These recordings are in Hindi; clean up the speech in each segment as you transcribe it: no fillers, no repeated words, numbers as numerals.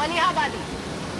मलिहाबादी।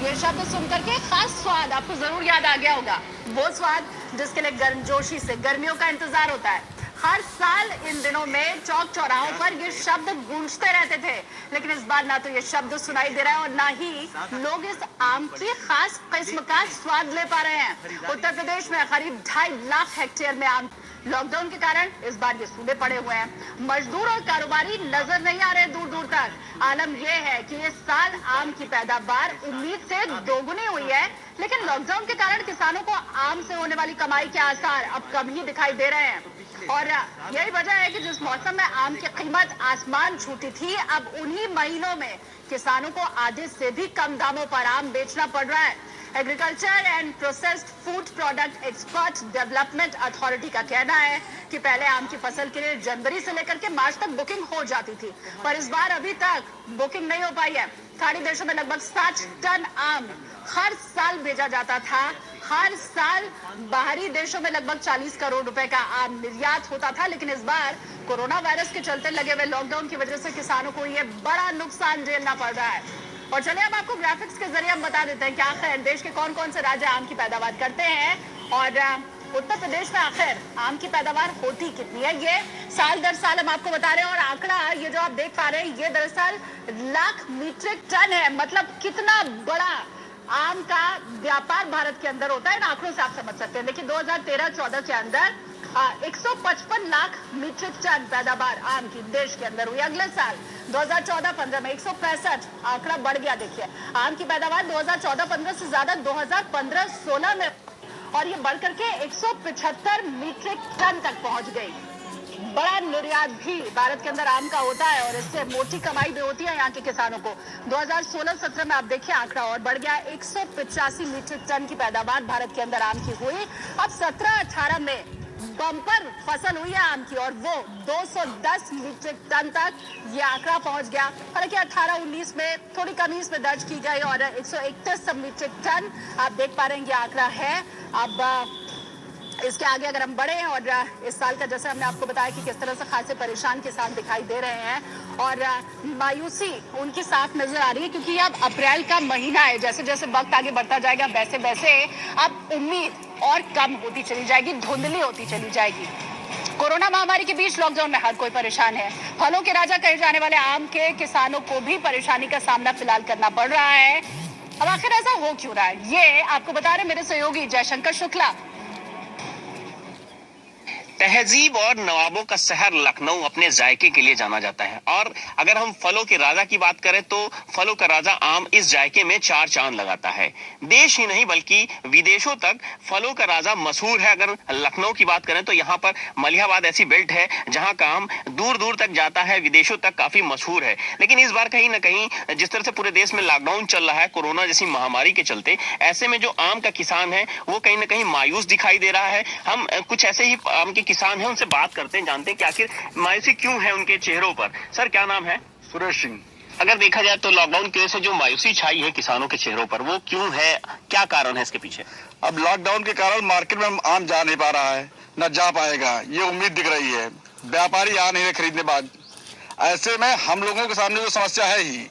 ये शब्द सुनकर के खास स्वाद आपको जरूर याद आ गया होगा, वो स्वाद जिसके लिए गर्मजोशी से गर्मियों का इंतजार होता है। हर साल इन दिनों में चौक चौराहों पर ये शब्द गूंजते रहते थे, लेकिन इस बार ना तो ये शब्द सुनाई दे रहा है और ना ही लोग इस आम की खास किस्म का स्वाद ले पा रहे हैं। उत्तर प्रदेश में करीब 2.5 लाख हेक्टेयर में आम लॉकडाउन के कारण इस बार ये सूखे पड़े हुए हैं। मजदूर और कारोबारी नजर नहीं आ रहे दूर दूर तक। आलम यह है कि इस साल आम की पैदावार उम्मीद से दोगुनी हुई है, लेकिन लॉकडाउन के कारण किसानों को आम से होने वाली कमाई के आसार अब कम ही दिखाई दे रहे हैं। और यही वजह है कि जिस मौसम में आम की कीमत आसमान छूती थी, अब उन्हीं महीनों में किसानों को आधे से भी कम दामों पर आम बेचना पड़ रहा है। Agriculture and processed food product expert development authority का कहना है कि पहले आम की फसल के लिए जनवरी से लेकर के मार्च तक बुकिंग हो जाती थी, पर इस बार अभी तक बुकिंग नहीं हो पाई है। खाड़ी देशों में लगभग 60 टन आम हर साल भेजा जाता था। हर साल बाहरी देशों में लगभग 40 करोड़ रुपए का आम निर्यात होता था, लेकिन इस बार कोरोना वायरस के चलते लगे हुए लॉकडाउन की वजह से किसानों को ये बड़ा नुकसान झेलना पड़ रहा है। और चलिए अब आपको ग्राफिक्स के जरिए हम बता देते हैं कि आखिर देश के कौन कौन से राज्य आम की पैदावार करते हैं और उत्तर प्रदेश में आखिर आम की पैदावार होती कितनी है। ये साल दर साल हम आपको बता रहे हैं और आंकड़ा ये जो आप देख पा रहे हैं ये दरअसल लाख मीट्रिक टन है। मतलब कितना बड़ा आम का व्यापार भारत के अंदर होता है, इन आंकड़ों से आप समझ सकते हैं। देखिए 2013-14 के अंदर 155 लाख मीट्रिक टन पैदावार आम की देश के अंदर हुई। अगले साल 2014-15 में 165, आंकड़ा बढ़ गया। देखिए आम की पैदावार 2014-15 से ज्यादा 2015-16 में और ये बढ़कर के 175 मीट्रिक टन तक पहुंच गई। बड़ा निर्यात भी भारत के अंदर आम का होता है और इससे मोटी कमाई भी होती है यहाँ के किसानों को। 2016-17 में आप देखिए आंकड़ा और बढ़ गया, 185 मीट्रिक टन की पैदावार भारत के अंदर आम की हुई। अब 17-18 में बम्पर फसल हुई है आम की और वो 210 मीट्रिक टन तक ये आंकड़ा पहुंच गया। हालांकि 18-19 में थोड़ी कमी इसमें दर्ज की गई और 131 मीट्रिक टन आप देख पा रहे हैं ये आंकड़ा है। अब इसके आगे अगर हम बढ़े और इस साल का जैसे हमने आपको बताया कि किस तरह से खासे परेशान किसान दिखाई दे रहे हैं और मायूसी उनकी साफ नजर आ रही है, क्योंकि अब अप्रैल का महीना है। जैसे जैसे वक्त आगे बढ़ता जाएगा वैसे वैसे अब उम्मीद और कम होती चली जाएगी, धुंधली होती चली जाएगी। कोरोना महामारी के बीच लॉकडाउन में हर कोई परेशान है। फलों के राजा कहे जाने वाले आम के किसानों को भी परेशानी का सामना फिलहाल करना पड़ रहा है। अब आखिर ऐसा हो क्यों रहा है, ये आपको बता रहे मेरे सहयोगी जयशंकर शुक्ला। तहजीब और नवाबों का शहर लखनऊ अपने जायके के लिए जाना जाता है और अगर हम फलों के राजा की बात करें तो फलों का राजा आम इस जायके में 4 चांद लगाता है। देश ही नहीं बल्कि विदेशों तक फलों का राजा मशहूर है। अगर लखनऊ की बात करें तो यहाँ पर मलिहाबाद ऐसी बेल्ट है जहाँ का आम दूर दूर तक जाता है, विदेशों तक काफी मशहूर है। लेकिन इस बार कहीं ना कहीं जिस तरह से पूरे देश में लॉकडाउन चल रहा है कोरोना जैसी महामारी के चलते, ऐसे में जो आम का किसान है वो कहीं ना कहीं मायूस दिखाई दे रहा है। हम कुछ ऐसे ही आम के किसान हैं उनसे बात करते हैं, जानते हैं कि आखिर मायूसी क्यों है उनके चेहरों पर। सर क्या नाम है? सुरेश सिंह। अगर देखा जाए तो लॉकडाउन की वजह से जो मायूसी छाई है किसानों के चेहरों पर वो क्यों है, क्या कारण है इसके पीछे? अब लॉकडाउन के कारण मार्केट में आम जा नहीं पा रहा है, न जा पाएगा, ये उम्मीद दिख रही है। व्यापारी आ नहीं रहे खरीदने बाद। ऐसे में हम लोगों के सामने जो समस्या है ही,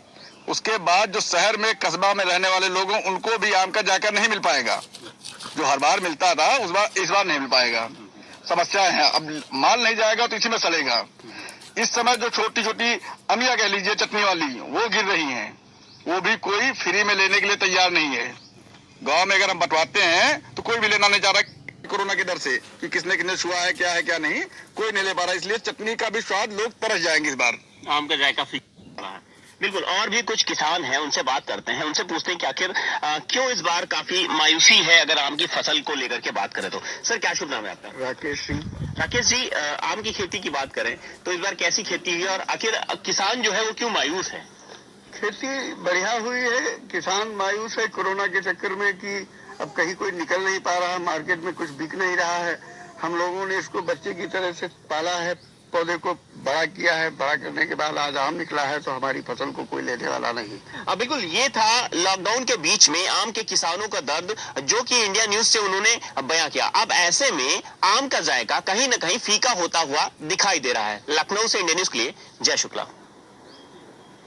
उसके बाद जो शहर में कस्बा में रहने वाले लोगों उनको भी आम का जाकर नहीं मिल पाएगा। जो हर बार मिलता था इस बार नहीं मिल पाएगा। समस्याएं हैं, अब माल नहीं जाएगा तो इसी में सड़ेगा। इस समय जो छोटी छोटी अमिया कह लीजिए चटनी वाली वो गिर रही हैं, वो भी कोई फ्री में लेने के लिए तैयार नहीं है। गांव में अगर हम बंटवाते हैं तो कोई भी लेना नहीं चाह रहा कोरोना के डर से कि किसने किसने छुआ है क्या नहीं, कोई नहीं ले पा रहा। इसलिए चटनी का भी स्वाद लोग तरस जाएंगे इस बार। आम का जायका फीका है। बिल्कुल, और भी कुछ किसान हैं उनसे बात करते हैं, उनसे पूछते हैं कि आखिर क्यों इस बार काफी मायूसी है अगर आम की फसल को लेकर के बात करें तो। सर क्या शुभ नाम है आपका? राकेश सिंह। राकेश जी, आम की खेती की बात करें तो इस बार कैसी खेती हुई और आखिर किसान जो है वो क्यों मायूस है? खेती बढ़िया हुई है, किसान मायूस है कोरोना के चक्कर में कि अब कहीं कोई निकल नहीं पा रहा, मार्केट में कुछ बिक नहीं रहा है। हम लोगों ने इसको बच्चे की तरह से पाला है, पौधे को बड़ा किया है। बड़ा करने के बाद आज आम निकला है तो हमारी फसल को कोई लेने वाला नहीं। अब बिल्कुल ये था लॉकडाउन के बीच में आम के किसानों का दर्द जो कि इंडिया न्यूज से उन्होंने बयां किया। अब ऐसे में आम का जायका कहीं ना कहीं फीका होता हुआ दिखाई दे रहा है। लखनऊ से इंडिया न्यूज के लिए जय शुक्ला।